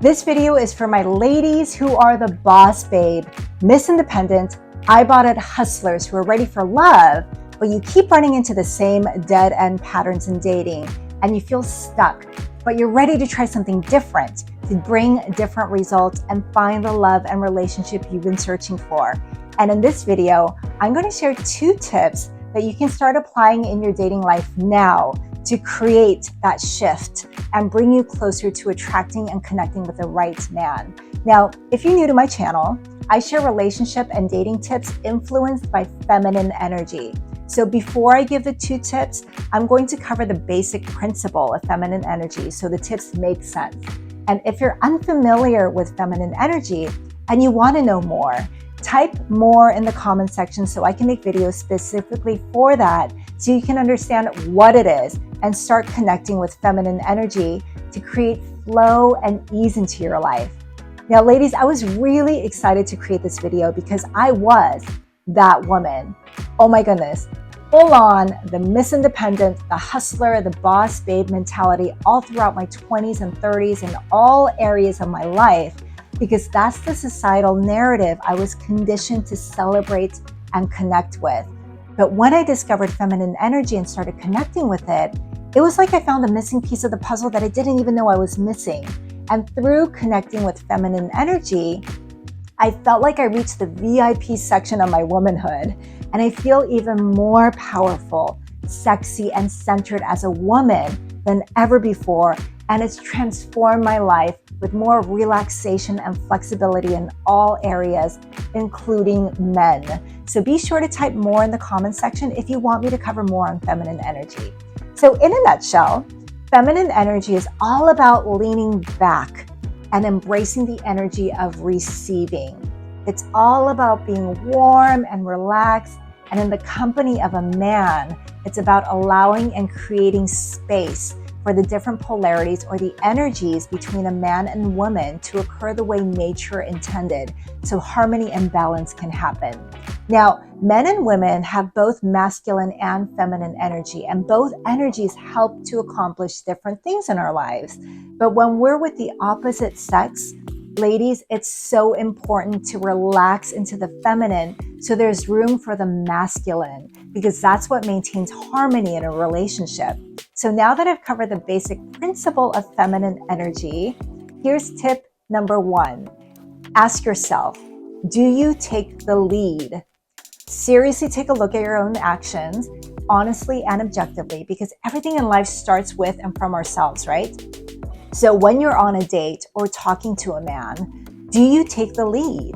This video is for my ladies who are the boss babe, Miss Independent, I bought it hustlers who are ready for love, but you keep running into the same dead end patterns in dating and you feel stuck, but you're ready to try something different to bring different results and find the love and relationship you've been searching for. And in this video, I'm going to share 2 tips that you can start applying in your dating life now to create that shift and bring you closer to attracting and connecting with the right man. Now, if you're new to my channel, I share relationship and dating tips influenced by feminine energy. So before I give the 2 tips, I'm going to cover the basic principle of feminine energy so the tips make sense. And if you're unfamiliar with feminine energy and you want to know more, type more in the comment section so I can make videos specifically for that so you can understand what it is and start connecting with feminine energy to create flow and ease into your life. Now, ladies, I was really excited to create this video because I was that woman. Oh my goodness, full on the Miss Independent, the hustler, the boss babe mentality all throughout my 20s and 30s in all areas of my life, because that's the societal narrative I was conditioned to celebrate and connect with. But when I discovered feminine energy and started connecting with it, it was like I found a missing piece of the puzzle that I didn't even know I was missing. And through connecting with feminine energy, I felt like I reached the VIP section of my womanhood, and I feel even more powerful, sexy, and centered as a woman than ever before. And it's transformed my life with more relaxation and flexibility in all areas, including men. So be sure to type more in the comment section if you want me to cover more on feminine energy. So in a nutshell, feminine energy is all about leaning back and embracing the energy of receiving. It's all about being warm and relaxed, and in the company of a man, it's about allowing and creating space for the different polarities or the energies between a man and woman to occur the way nature intended, so harmony and balance can happen. Now, men and women have both masculine and feminine energy, and both energies help to accomplish different things in our lives. But when we're with the opposite sex, ladies, it's so important to relax into the feminine so there's room for the masculine, because that's what maintains harmony in a relationship. So now that I've covered the basic principle of feminine energy, here's tip number 1. Ask yourself, do you take the lead? Seriously, take a look at your own actions, honestly and objectively, because everything in life starts with and from ourselves, right? So when you're on a date or talking to a man, do you take the lead?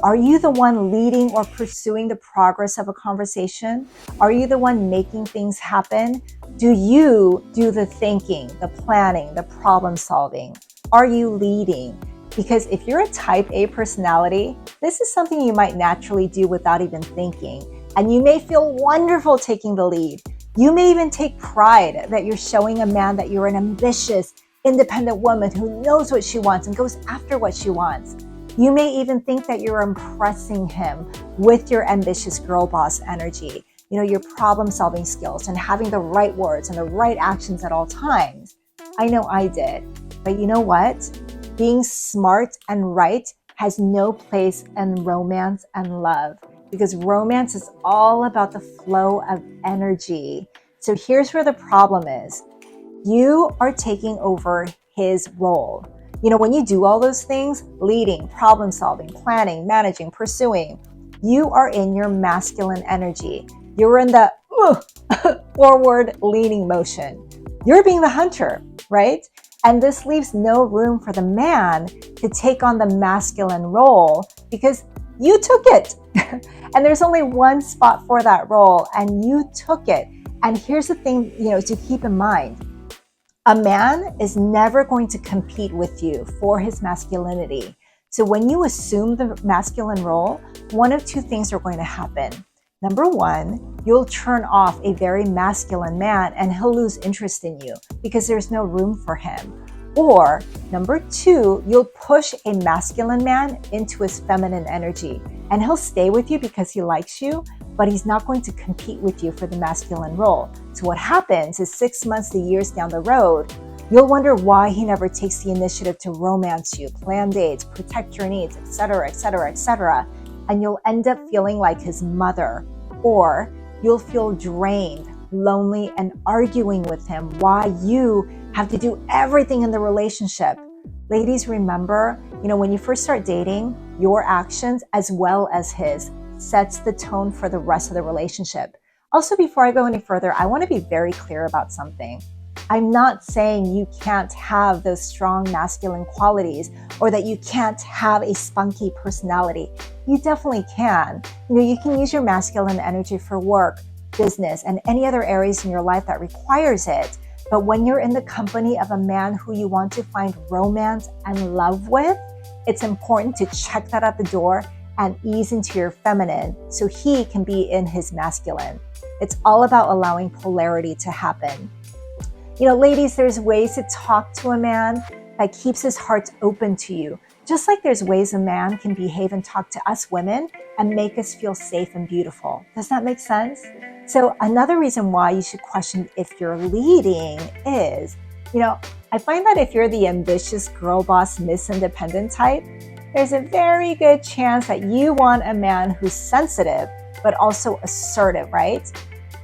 Are you the one leading or pursuing the progress of a conversation? Are you the one making things happen? Do you do the thinking, the planning, the problem solving? Are you leading? Because if you're a type A personality, this is something you might naturally do without even thinking. And you may feel wonderful taking the lead. You may even take pride that you're showing a man that you're an ambitious, independent woman who knows what she wants and goes after what she wants. You may even think that you're impressing him with your ambitious girl boss energy, your problem solving skills and having the right words and the right actions at all times. I know I did, but you know what? Being smart and right has no place in romance and love, because romance is all about the flow of energy. So here's where the problem is. You are taking over his role. When you do all those things, leading, problem solving, planning, managing, pursuing, you are in your masculine energy. You're in the forward leaning motion. You're being the hunter, right? And this leaves no room for the man to take on the masculine role because you took it. And there's only one spot for that role and you took it. And here's the thing, to keep in mind. A man is never going to compete with you for his masculinity. So when you assume the masculine role, one of 2 things are going to happen. Number 1, you'll turn off a very masculine man and he'll lose interest in you because there's no room for him. Or number 2, you'll push a masculine man into his feminine energy and he'll stay with you because he likes you, but he's not going to compete with you for the masculine role. So what happens is 6 months to years down the road, You'll wonder why he never takes the initiative to romance you, plan dates, protect your needs, etc., etc., etc. And you'll end up feeling like his mother, or you'll feel drained, lonely, and arguing with him why you have to do everything in the relationship. Ladies, remember, when you first start dating, your actions as well as his sets the tone for the rest of the relationship. Also, before I go any further, I want to be very clear about something. I'm not saying you can't have those strong masculine qualities or that you can't have a spunky personality. You definitely can. You can use your masculine energy for work, business, and any other areas in your life that requires it. But when you're in the company of a man who you want to find romance and love with, it's important to check that at the door and ease into your feminine so he can be in his masculine. It's all about allowing polarity to happen. Ladies, there's ways to talk to a man that keeps his heart open to you. Just like there's ways a man can behave and talk to us women and make us feel safe and beautiful. Does that make sense? So another reason why you should question if you're leading is, I find that if you're the ambitious girl boss Miss Independent type, there's a very good chance that you want a man who's sensitive, but also assertive, right?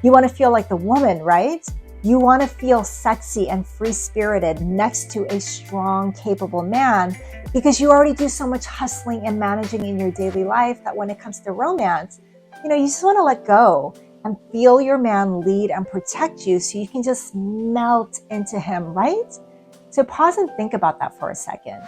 You want to feel like the woman, right? You want to feel sexy and free-spirited next to a strong, capable man because you already do so much hustling and managing in your daily life that when it comes to romance, you just want to let go and feel your man lead and protect you so you can just melt into him, right? So pause and think about that for a second.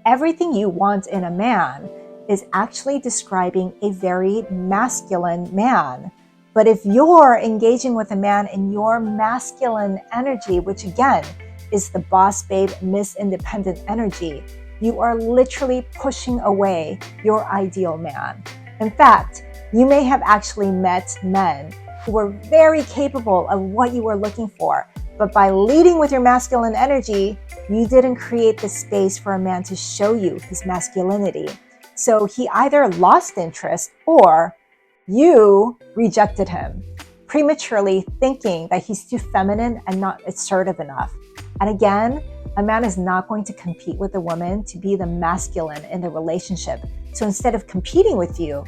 Everything you want in a man is actually describing a very masculine man. But if you're engaging with a man in your masculine energy, which again is the boss babe, Miss Independent energy, you are literally pushing away your ideal man. In fact, you may have actually met men who were very capable of what you were looking for, but by leading with your masculine energy, you didn't create the space for a man to show you his masculinity. So he either lost interest or you rejected him, prematurely thinking that he's too feminine and not assertive enough. And again, a man is not going to compete with a woman to be the masculine in the relationship. So instead of competing with you,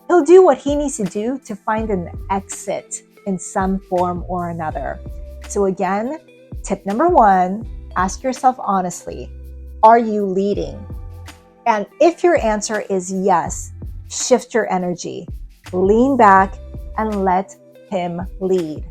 he'll do what he needs to do to find an exit in some form or another. So again, tip number 1, ask yourself honestly, are you leading? And if your answer is yes, shift your energy. Lean back and let him lead.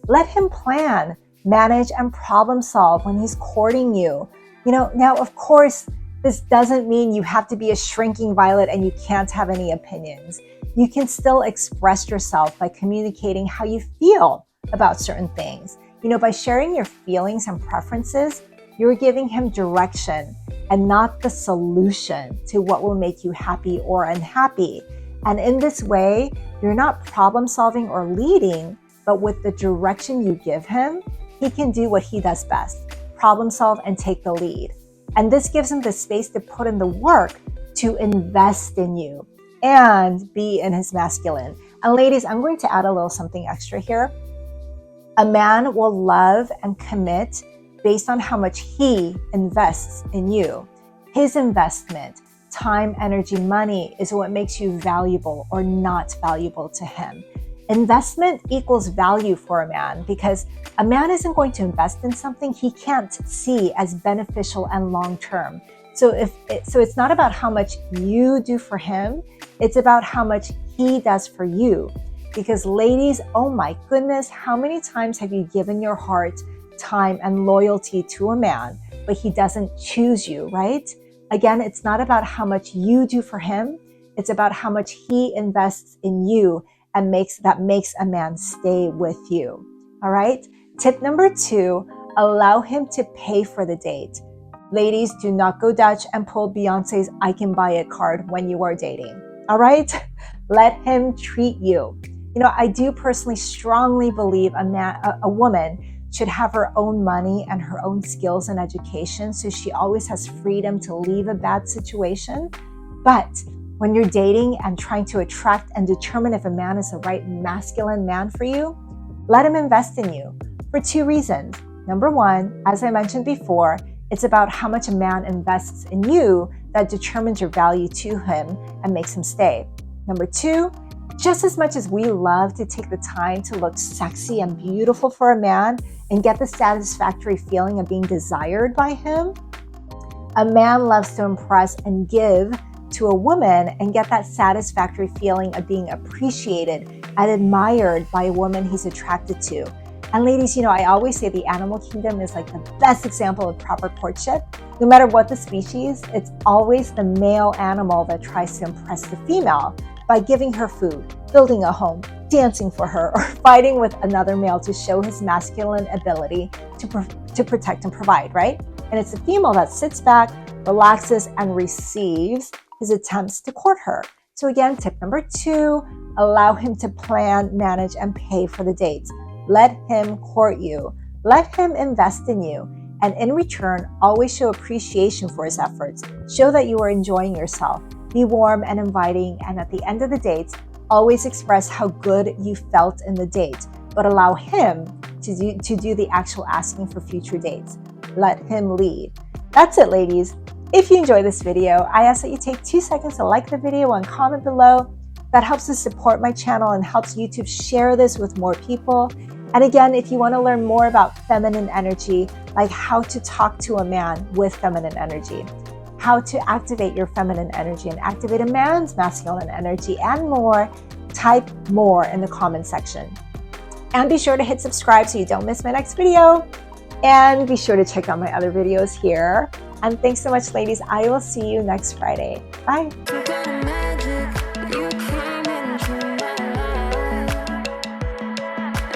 Let him plan, manage, and problem solve when he's courting you. Now, of course, this doesn't mean you have to be a shrinking violet and you can't have any opinions. You can still express yourself by communicating how you feel about certain things. By sharing your feelings and preferences, you're giving him direction and not the solution to what will make you happy or unhappy. And in this way, you're not problem solving or leading, but with the direction you give him, he can do what he does best, problem solve and take the lead. And this gives him the space to put in the work to invest in you and be in his masculine. And ladies, I'm going to add a little something extra here. A man will love and commit based on how much he invests in you. His investment, time, energy, money is what makes you valuable or not valuable to him. Investment equals value for a man because a man isn't going to invest in something he can't see as beneficial and long-term. So it's not about how much you do for him, it's about how much he does for you. Because ladies, oh my goodness, how many times have you given your heart, time, and loyalty to a man, but he doesn't choose you, right? Again, it's not about how much you do for him. It's about how much he invests in you and makes a man stay with you. All right. Tip number 2, allow him to pay for the date. Ladies, do not go Dutch and pull Beyonce's I can buy it card when you are dating. All right. Let him treat you. I do personally strongly believe a woman should have her own money and her own skills and education, so she always has freedom to leave a bad situation. But when you're dating and trying to attract and determine if a man is the right masculine man for you, let him invest in you for 2 reasons. Number one, as I mentioned before, it's about how much a man invests in you that determines your value to him and makes him stay. Number two, just as much as we love to take the time to look sexy and beautiful for a man and get the satisfactory feeling of being desired by him, a man loves to impress and give to a woman and get that satisfactory feeling of being appreciated and admired by a woman he's attracted to. And ladies, I always say the animal kingdom is like the best example of proper courtship. No matter what the species, it's always the male animal that tries to impress the female by giving her food, building a home, dancing for her, or fighting with another male to show his masculine ability to protect and provide, right? And it's the female that sits back, relaxes, and receives his attempts to court her. So again, tip number two, allow him to plan, manage, and pay for the dates. Let him court you. Let him invest in you. And in return, always show appreciation for his efforts. Show that you are enjoying yourself. Be warm and inviting. And at the end of the dates, always express how good you felt in the date, but allow him to do the actual asking for future dates. Let him lead. That's it, ladies. If you enjoyed this video, I ask that you take 2 seconds to like the video and comment below. That helps to support my channel and helps YouTube share this with more people. And again, if you want to learn more about feminine energy, like how to talk to a man with feminine energy, how to activate your feminine energy and activate a man's masculine energy, and more, type more in the comment section. And be sure to hit subscribe so you don't miss my next video. And be sure to check out my other videos here. And thanks so much, ladies. I will see you next Friday. Bye.